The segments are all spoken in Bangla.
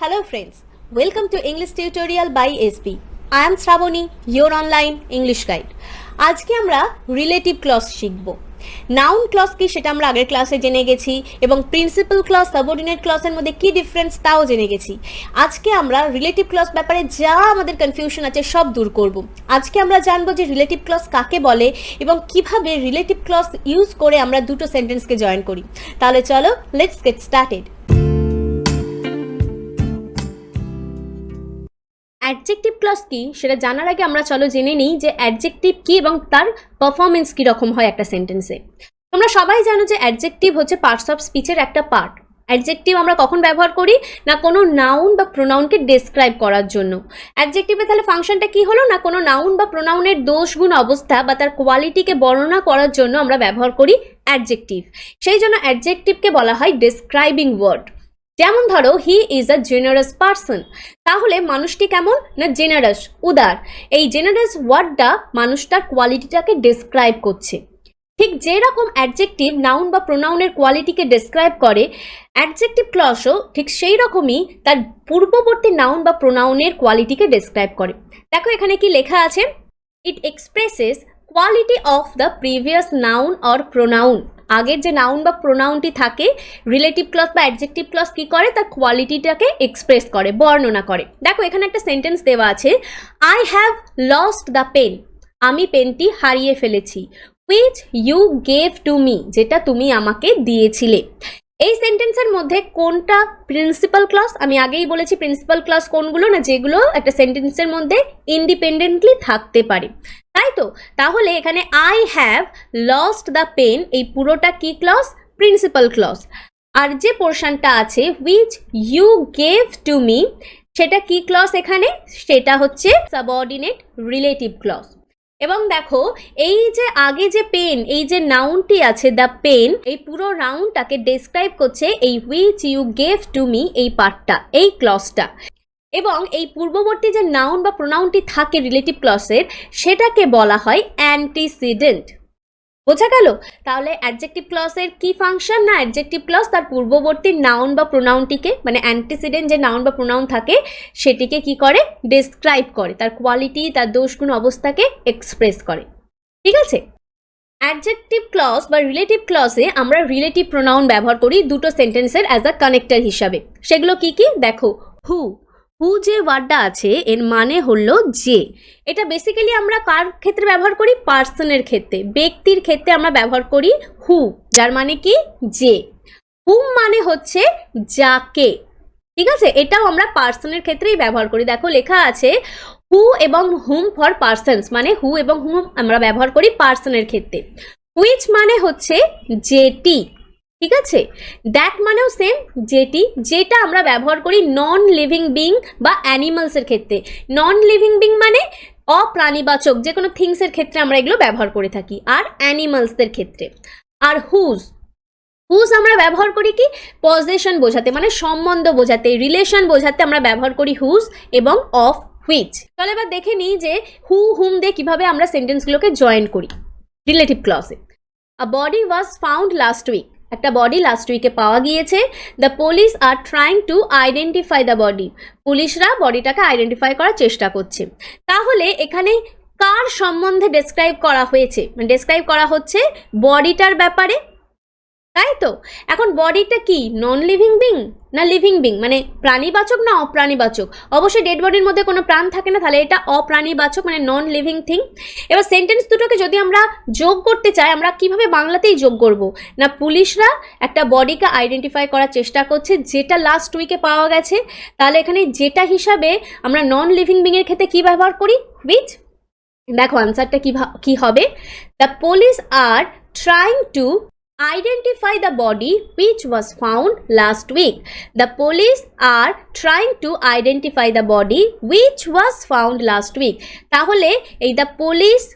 Hello friends, welcome to English tutorial by SB. I am Shravani, your online English guide. আজকে আমরা রিলেটিভ ক্লজ শিখব। নাউন ক্লজ কি সেটা আমরা আগের ক্লাসে জেনে গেছি এবং প্রিন্সিপাল ক্লজ সাবঅর্ডিনেট ক্লজের মধ্যে কি ডিফারেন্স তাও জেনে গেছি। আজকে আমরা রিলেটিভ ক্লজ ব্যাপারে যা আমাদের কনফিউশন আছে সব দূর করব। আজকে আমরা জানবো যে রিলেটিভ ক্লজ কাকে বলে এবং কিভাবে রিলেটিভ ক্লজ ইউজ করে আমরা দুটো সেন্টেন্সকে জয়েন করি। তাহলে চলো let's get started. Adjective clause কি সেটা জানার আগে আমরা চলো জেনে নিই যে অ্যাডজেক্টিভ কি এবং তার পারফরমেন্স কি রকম হয় একটা সেন্টেন্সে। তোমরা সবাই জানো যে অ্যাডজেক্টিভ হচ্ছে পার্টস অফ স্পিচের একটা পার্ট। অ্যাডজেক্টিভ আমরা কখন ব্যবহার করি না কোনো নাউন বা প্রোনাউনকে ডেসক্রাইব করার জন্য। অ্যাডজেক্টিভে তাহলে ফাংশনটা কি হলো না কোনো নাউন বা প্রোনাউনের দোষ গুণ অবস্থা বা তার কোয়ালিটিকে বর্ণনা করার জন্য আমরা ব্যবহার করি অ্যাডজেক্টিভ। সেই জন্য অ্যাডজেক্টিভকে বলা হয় ডেসক্রাইবিং ওয়ার্ড। যেমন ধরো he is a generous person, তাহলে মানুষটি কেমন না জেনারাস, উদার। এই জেনারাস ওয়ার্ডটা মানুষটার কোয়ালিটিটাকে ডেসক্রাইব করছে। ঠিক যেরকম অ্যাডজেক্টিভ নাউন বা প্রোনাউনের কোয়ালিটিকে ডেসক্রাইব করে, অ্যাডজেক্টিভ ক্লজও ঠিক সেই রকমই তার পূর্ববর্তী নাউন বা প্রোনাউনের কোয়ালিটিকে ডেসক্রাইব করে। দেখো এখানে কি লেখা আছে, ইট expresses quality of the previous noun or pronoun. আগের যে নাউন বা প্রোনাউনটি থাকে রিলেটিভ ক্লজ বা অ্যাডজেক্টিভ ক্লজ কি করে তার কোয়ালিটিটাকে এক্সপ্রেস করে, বর্ণনা করে। দেখো এখানে একটা সেন্টেন্স দেওয়া আছে, I have lost the pen, আমি পেনটি হারিয়ে ফেলেছি, which you gave to me, যেটা তুমি আমাকে দিয়েছিলে। এই সেন্টেন্সের মধ্যে কোনটা প্রিন্সিপাল ক্লজ? আমি আগেই বলেছি প্রিন্সিপাল ক্লজ কোনগুলো না যেগুলো একটা সেন্টেন্সের মধ্যে ইন্ডিপেন্ডেন্টলি থাকতে পারে, তাই তো? তাহলে এখানে I have lost the pen এই পুরোটা কি ক্লজ? Principal clause. আর যে পোর্শনটা আছে which you gave to me সেটা কি ক্লজ? এখানে সেটা হচ্ছে সাবঅর্ডিনেট রিলেটিভ ক্লজ। এবং দেখো এই যে আগে যে পেন এই যে নাউনটি আছে দ্য পেন, এই পুরো নাউনটাকে ডেসক্রাইব করছে এই which you gave to me এই পার্টটা, এই ক্লজটা। এবং এই পূর্ববর্তী যে নাউন বা প্রোনাউনটি থাকে রিলেটিভ ক্লজের সেটাকে বলা হয় অ্যান্টিসিডেন্ট। বোঝা গেল? তাহলে অ্যাডজেক্টিভ ক্লজের কি ফাংশন না অ্যাডজেক্টিভ ক্লজ তার পূর্ববর্তী নাউন বা প্রোনাউনটিকে মানে অ্যান্টিসিডেন্ট যে নাউন বা প্রোনাউন থাকে সেটিকে কি করে? ডেসক্রাইব করে, তার কোয়ালিটি তার দোষগুণ অবস্থাকে এক্সপ্রেস করে। ঠিক আছে? অ্যাডজেক্টিভ ক্লজ বা রিলেটিভ ক্লজে আমরা রিলেটিভ প্রোনাউন ব্যবহার করি দুটো সেন্টেন্সের অ্যাজ আ কানেক্টর হিসাবে। সেগুলো কি কি? দেখো হু, হু যে ওয়ার্ডটা আছে এর মানে হলো যে। এটা বেসিক্যালি আমরা কার ক্ষেত্রে ব্যবহার করি? পার্সনের ক্ষেত্রে, ব্যক্তির ক্ষেত্রে আমরা ব্যবহার করি হু, যার মানে কি? যে। হুম মানে হচ্ছে যাকে। ঠিক আছে? এটাও আমরা পার্সনের ক্ষেত্রেই ব্যবহার করি। দেখো লেখা আছে হু এবং হুম ফর পার্সনস, মানে হু এবং হুম আমরা ব্যবহার করি পার্সনের ক্ষেত্রে। হুইচ মানে হচ্ছে যেটি। ঠিক আছে? দ্যাট মানেও সেম, যেটি, যেটা আমরা ব্যবহার করি নন লিভিং বিং বা অ্যানিমালসের ক্ষেত্রে। নন লিভিং বিং মানে অপ্রাণীবাচক যে কোনো থিংসের ক্ষেত্রে আমরা এগুলো ব্যবহার করে থাকি, আর অ্যানিমালসদের ক্ষেত্রে। আর হুজ, হুজ আমরা ব্যবহার করি কি? পজেশন বোঝাতে, মানে সম্বন্ধ বোঝাতে, রিলেশন বোঝাতে আমরা ব্যবহার করি হুজ এবং অফ হুইচ। তাহলে এবার দেখে নিই যে হু হুম দিয়ে কিভাবে আমরা সেন্টেন্সগুলোকে জয়েন করি রিলেটিভ ক্লজে। A body was found last week, একটা বডি লাস্ট উইকে পাওয়া গিয়েছে। The police are trying to identify the body, পুলিশরা বডিটাকে আইডেন্টিফাই করার চেষ্টা করছে। তাহলে এখানে কার সম্বন্ধে ডেসক্রাইব করা হয়েছে? মানে ডেসক্রাইব করা হচ্ছে বডিটার ব্যাপারে, তাই তো? এখন বডিটা কি নন লিভিং বিং না লিভিং বিং, মানে প্রাণীবাচক না অপ্রাণীবাচক? অবশ্যই ডেড বডির মধ্যে কোনো প্রাণ থাকে না, তাহলে এটা অপ্রাণীবাচক মানে নন লিভিং থিং। এবার সেন্টেন্স দুটোকে যদি আমরা যোগ করতে চাই আমরা কিভাবে বাংলাতেই যোগ করব না পুলিশরা একটা বডিকে আইডেন্টিফাই করার চেষ্টা করছে যেটা লাস্ট উইকে পাওয়া গেছে। তাহলে এখানে যেটা হিসাবে আমরা নন লিভিং বিং এর ক্ষেত্রে কি ব্যবহার করি? হুইচ। দেখো আনসারটা কি হবে, the police are trying two identify the body which was found last week. The police are trying to identify the body which was found last week. তাহলে এই the police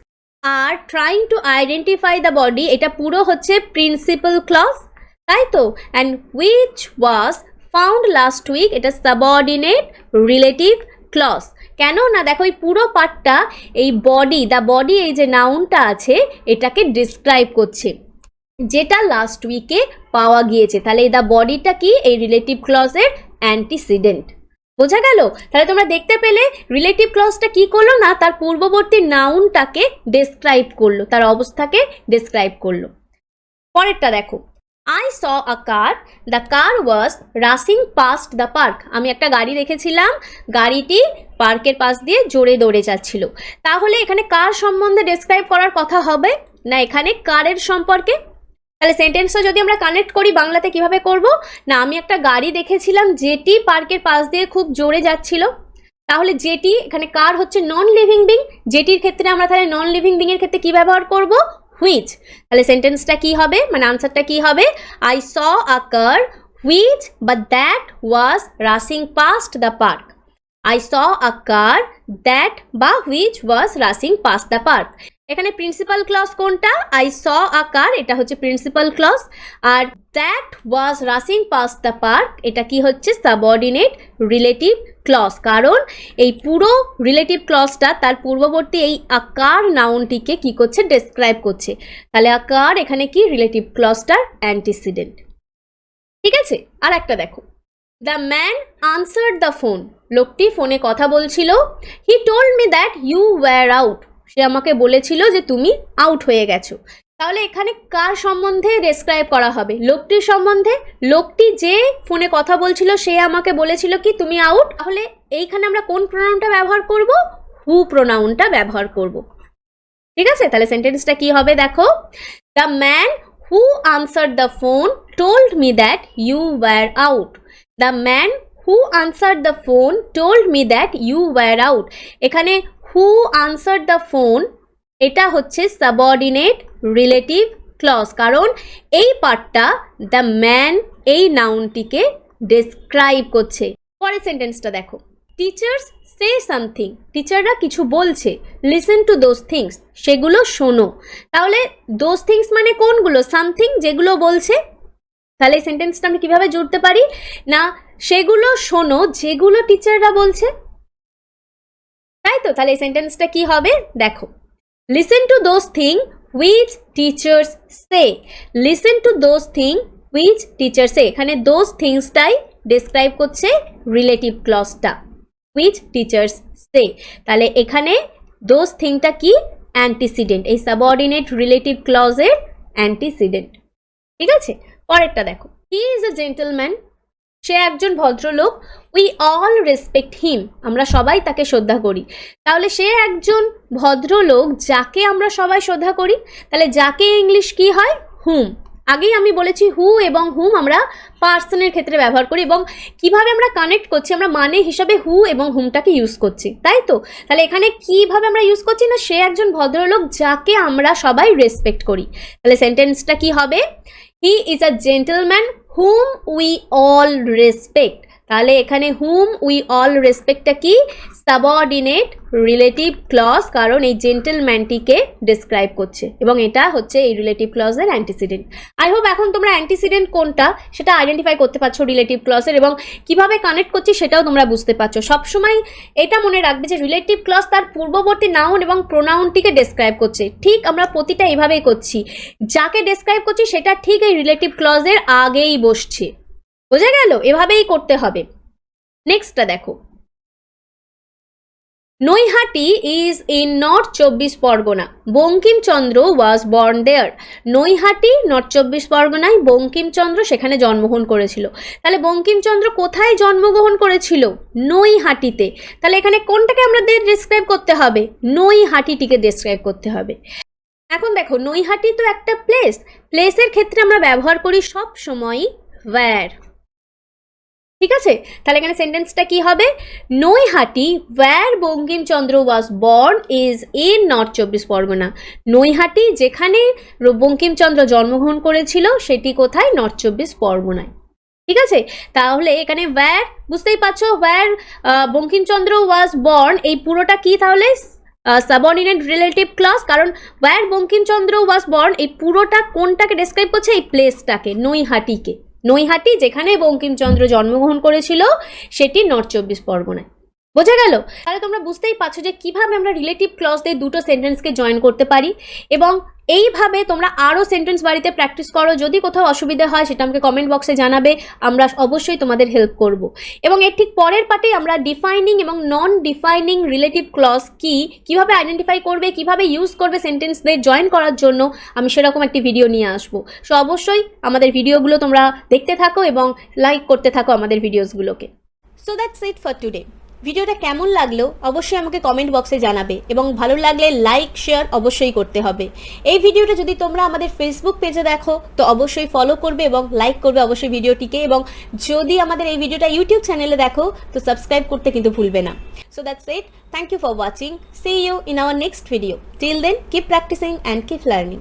are trying to identify the body এটা পুরো হচ্ছে প্রিন্সিপাল ক্লজ, তাই তো? and which was found last week এটা সাবঅর্ডিনেট রিলেটিভ ক্লজ। কেন না দেখো এই পুরো পার্টটা এই বডি, দ্য বডি এই যে নাউনটা আছে এটাকে ডিসক্রাইব করছে যেটা লাস্ট উইকে পাওয়া গিয়েছে। তাহলে এই দ্য বডিটা কি? এই রিলেটিভ ক্লজের অ্যান্টিসিডেন্ট। বোঝা গেল? তাহলে তোমরা দেখতে পেলে রিলেটিভ ক্লজটা কি করলো না, তার পূর্ববর্তী নাউনটাকে ডেসক্রাইব করলো, তার অবস্থাকে ডেসক্রাইব করলো। পরেরটা দেখো, I saw a car, the car was rushing past the park. আমি একটা গাড়ি দেখেছিলাম, গাড়িটি পার্কের পাশ দিয়ে জোরে দৌড়ে যাচ্ছিল। তাহলে এখানে কার সম্বন্ধে ডেসক্রাইব করার কথা হবে না এখানে কারের সম্পর্কে? তাহলে সেন্টেন্সটা যদি আমরা কানেক্ট করি বাংলাতে কিভাবে করব না, আমি একটা গাড়ি দেখেছিলাম যেটি পার্কের পাশ দিয়ে খুব জোরে যাচ্ছিল। তাহলে যেটি এখানে কার হচ্ছে নন লিভিং বিং, যেটির ক্ষেত্রে আমরা তাহলে নন লিভিং বিং এর ক্ষেত্রে কি ব্যবহার করব? হুইচ। তাহলে সেন্টেন্সটা কি হবে, মানে আনসারটা কি হবে? I saw a car which but that was rushing past the park. I saw a car that বা which was rushing past the park. এখানে প্রিন্সিপাল ক্লজ কোনটা? আই স আ কার, এটা হচ্ছে প্রিন্সিপাল ক্লজ, আর that was rushing past the park এটা কি হচ্ছে? Subordinate relative clause. কারণ এই পুরো রিলেটিভ ক্লজটা তার পূর্ববর্তী এই আকার নাউনটিকে কি করছে? ডেসক্রাইব করছে। তাহলে আকার এখানে কি? রিলেটিভ ক্লজটার অ্যান্টিসিডেন্ট। ঠিক আছে, আর একটা দেখো, the man answered the phone. লোকটি ফোনে কথা বলছিল। He told me that you were out. সে আমাকে বলেছিল যে তুমি আউট হয়ে গেছো। তাহলে এখানে কার সম্বন্ধে ডেসক্রাইব করা হবে? লোকটির সম্বন্ধে। লোকটি যে ফোনে কথা বলছিল সে আমাকে বলেছিল কি তুমি আউট। তাহলে এইখানে আমরা কোন প্রোনাউনটা ব্যবহার করব? হু প্রোনাউনটা ব্যবহার করব। ঠিক আছে, তাহলে সেন্টেন্সটা কি হবে দেখো, the man who answered the phone told me that you were out. The man who answered the phone told me that you were out. এখানে হু আনসার্ড দ্য ফোন এটা হচ্ছে সাবঅর্ডিনেট রিলেটিভ ক্লজ, কারণ এই পার্টটা দ্য ম্যান এই নাউনটিকে ডেসক্রাইব করছে। পরের সেন্টেন্সটা দেখো, টিচার্স সে সামথিং। টিচাররা কিছু বলছে। লিসেন টু দোজ থিংস, সেগুলো শোনো। তাহলে দোজ থিংস মানে কোনগুলো? সামথিং, যেগুলো বলছে। তাহলে এই সেন্টেন্সটা আমি কিভাবে জুড়তে পারি না, সেগুলো শোনো যেগুলো টিচাররা বলছে, তাই তো? তাহলে এই সেন্টেন্সটা কি হবে দেখো, listen to those thing which teachers say. Listen to those thing which teachers say, এখানে দোজ থিংসটাই ডেসক্রাইব করছে রিলেটিভ ক্লজটা, হুইচ টিচার্স সে। তাহলে এখানে দোজ থিংটা কি? অ্যান্টিসিডেন্ট, এই সাবঅর্ডিনেট রিলেটিভ ক্লজের অ্যান্টিসিডেন্ট। ঠিক আছে, পরেরটা দেখো, হি ইজ এ জেন্টলম্যান। সে একজন ভদ্রলোক। উই অল রেসপেক্ট হিম, আমরা সবাই তাকে শ্রদ্ধা করি। তাহলে সে একজন ভদ্রলোক যাকে আমরা সবাই শ্রদ্ধা করি। তাহলে যাকে ইংলিশ কি হয়? হুম। আগেই আমি বলেছি হু এবং হুম আমরা পার্সনের ক্ষেত্রে ব্যবহার করি, এবং কিভাবে আমরা কানেক্ট করছি, আমরা মানে হিসাবে হু এবং হুমটাকে ইউজ করছি, তাই তো? তাহলে এখানে কিভাবে আমরা ইউজ করছি না, সে একজন ভদ্রলোক যাকে আমরা সবাই রেসপেক্ট করি। তাহলে সেন্টেন্সটা কি হবে? হি is a gentleman hmm we all respect. তাহলে এখানে হুম উই অল রেসপেক্টটা কি? সাবঅর্ডিনেট রিলেটিভ ক্লজ, কারণ এই জেন্টলম্যানটিকে ডেসক্রাইব করছে এবং এটা হচ্ছে এই রিলেটিভ ক্লজের অ্যান্টিসিডেন্ট। আই হোপ এখন তোমরা অ্যান্টিসিডেন্ট কোনটা সেটা আইডেন্টিফাই করতে পারছো রিলেটিভ ক্লজের, এবং কিভাবে কানেক্ট করছি সেটাও তোমরা বুঝতে পারছো। সবসময় এটা মনে রাখবে যে রিলেটিভ ক্লজ তার পূর্ববর্তী নাউন এবং প্রোনাউনটিকে ডেসক্রাইব করছে। ঠিক আমরা প্রতিটা এভাবেই করছি, যাকে ডেসক্রাইব করছি সেটা ঠিক এই রিলেটিভ ক্লজের আগেই বসছে। বোঝা গেল? এভাবেই করতে হবে। নেক্সটটা দেখো, Naihati is in North 24 Pargana. Bankimchandra was born there. Naihati North 24 পরগনায় বঙ্কিমচন্দ্র সেখানে জন্মগ্রহণ করেছিল। তাহলে বঙ্কিমচন্দ্র কোথায় জন্মগ্রহণ করেছিল? নৈহাটিতে। তাহলে এখানে কোনটাকে আমাদের ডেসক্রাইব করতে হবে? নৈহাটিটিকে ডেসক্রাইব করতে হবে। এখন দেখো, নৈহাটি তো একটা প্লেস, প্লেসের ক্ষেত্রে আমরা ব্যবহার করি সব সময়ই ওয়্যার। ঠিক আছে, তাহলে এখানে সেন্টেন্সটা কি হবে? Naihati where Bankimchandra was born is in North 24 Pargana. Naihati যেখানে বঙ্কিমচন্দ্র জন্মগ্রহণ করেছিল সেটি কোথায়? নর্থ 24 পরগনায়। ঠিক আছে, তাহলে এখানে ওয়্যার বুঝতেই পারছো, ওয়্যার বঙ্কিমচন্দ্র ওয়াজ বর্ন এই পুরোটা কি তাহলে? সাবঅর্ডিনেট রিলেটিভ ক্লজ, কারণ ওয়্যার বঙ্কিমচন্দ্র ওয়াজ বর্ন এই পুরোটা কোনটাকে ডেসক্রাইব করছে? এই প্লেসটাকে, নৈহাটিকে। নৈহাটি যেখানে বঙ্কিমচন্দ্র জন্মগ্রহণ করেছিল সেটি নর্থ 24 পরগনায়। বোঝা গেল? তাহলে তোমরা বুঝতেই পারছো যে কিভাবে আমরা রিলেটিভ ক্লজ দিয়ে দুটো সেন্টেন্সকে জয়েন করতে পারি, এবং এইভাবে তোমরা আরও সেন্টেন্স বাড়িতে প্র্যাকটিস করো। যদি কোথাও অসুবিধা হয় সেটা আমাকে কমেন্ট বক্সে জানাবে, আমরা অবশ্যই তোমাদের হেল্প করব। এবং এর ঠিক পরের পার্টে আমরা ডিফাইনিং এবং নন ডিফাইনিং রিলেটিভ ক্লজ কীভাবে আইডেন্টিফাই করবে, কিভাবে ইউজ করবে সেন্টেন্সদের জয়েন করার জন্য, আমি সেরকম একটি ভিডিও নিয়ে আসবো। সো অবশ্যই আমাদের ভিডিওগুলো তোমরা দেখতে থাকো এবং লাইক করতে থাকো আমাদের ভিডিওসগুলোকে। So that's it for today. ভিডিওটা কেমন লাগলো অবশ্যই আমাকে কমেন্ট বক্সে জানাবে, এবং ভালো লাগলে লাইক শেয়ার অবশ্যই করতে হবে। এই ভিডিওটা যদি তোমরা আমাদের ফেসবুক পেজে দেখো তো অবশ্যই ফলো করবে এবং লাইক করবে অবশ্যই ভিডিওটিকে, এবং যদি আমাদের এই ভিডিওটা ইউটিউব চ্যানেলে দেখো তো সাবস্ক্রাইব করতে কিন্তু ভুলবে না। So that's it, thank you for watching, see you in our next video. Till then keep practising and keep learning.